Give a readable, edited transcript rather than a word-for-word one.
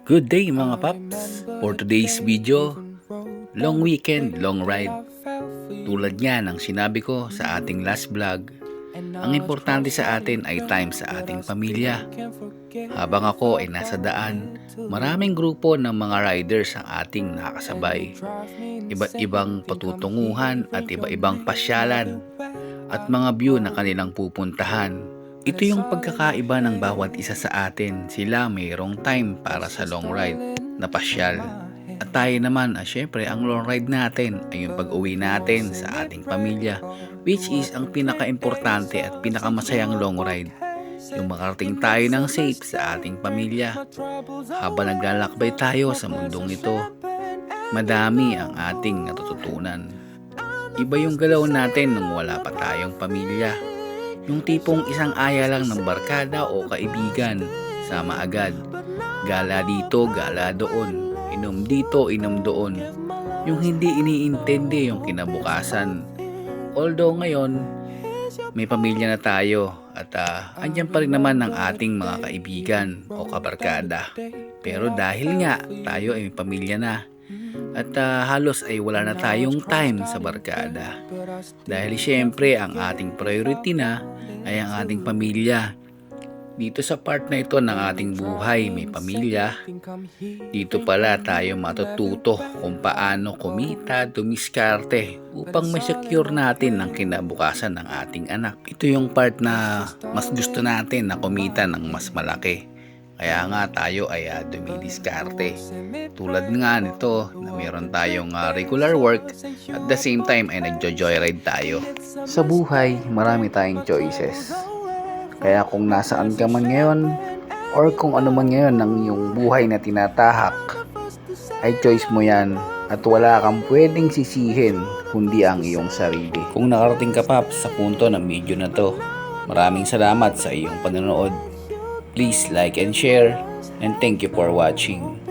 Good day mga paps! For today's video, long weekend, long ride. Tulad nga ng sinabi ko sa ating last vlog, ang importante sa atin ay time sa ating pamilya. Habang ako ay nasa daan, maraming grupo ng mga riders ang ating nakasabay. Iba't ibang patutunguhan at iba-ibang pasyalan at mga view na kanilang pupuntahan. Ito yung pagkakaiba ng bawat isa sa atin. Sila mayroong time para sa long ride na pasyal. At tayo naman, syempre, ang long ride natin ay yung pag-uwi natin sa ating pamilya, which is ang pinaka-importante at pinakamasayang long ride. Yung makarating tayo ng safe sa ating pamilya. Habang naglalakbay tayo sa mundong ito, madami ang ating natututunan. Iba yung galaw natin nung wala pa tayong pamilya. Yung tipong isang aya lang ng barkada o kaibigan, sama agad. Gala dito, gala doon. Inom dito, inom doon. Yung hindi iniintindi yung kinabukasan. Although ngayon, may pamilya na tayo at andyan pa rin naman ng ating mga kaibigan o kabarkada. Pero dahil nga tayo ay may pamilya na, at halos ay wala na tayong time sa barkada. Dahil siyempre ang ating priority na ay ang ating pamilya. Dito sa part na ito ng ating buhay, may pamilya. Dito pala tayo matututo kung paano kumita, dumiskarte upang ma-secure natin ang kinabukasan ng ating anak. Ito yung part na mas gusto natin na kumita ng mas malaki. Kaya nga tayo ay dumidiskarte. Tulad nga nito na meron tayong regular work at the same time ay nagjo-joyride tayo. Sa buhay, marami tayong choices. Kaya kung nasaan ka man ngayon or kung ano man ngayon ng iyong buhay na tinatahak, ay choice mo yan at wala kang pwedeng sisihin kundi ang iyong sarili. Kung nakarating ka pa sa punto ng video na to, maraming salamat sa iyong panonood. Please like and share, and thank you for watching.